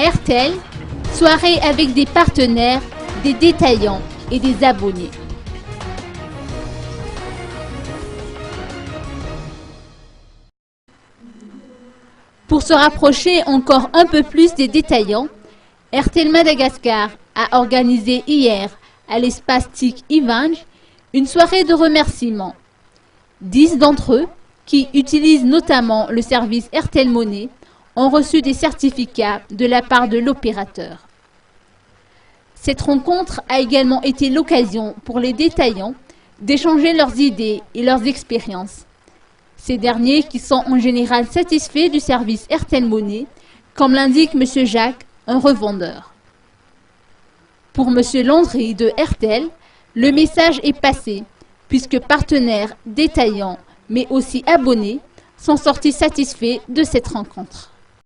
RTL, soirée avec des partenaires, des détaillants et des abonnés. Pour se rapprocher encore un peu plus des détaillants, RTL Madagascar a organisé hier à l'espace TIC Ivange une soirée de remerciements. 10 d'entre eux, qui utilisent notamment le service RTL Money, ont reçu des certificats de la part de l'opérateur. Cette rencontre a également été l'occasion pour les détaillants d'échanger leurs idées et leurs expériences. Ces derniers qui sont en général satisfaits du service RTL Money, comme l'indique M. Jacques, un revendeur. Pour M. Landry de RTL, le message est passé, puisque partenaires, détaillants, mais aussi abonnés, sont sortis satisfaits de cette rencontre.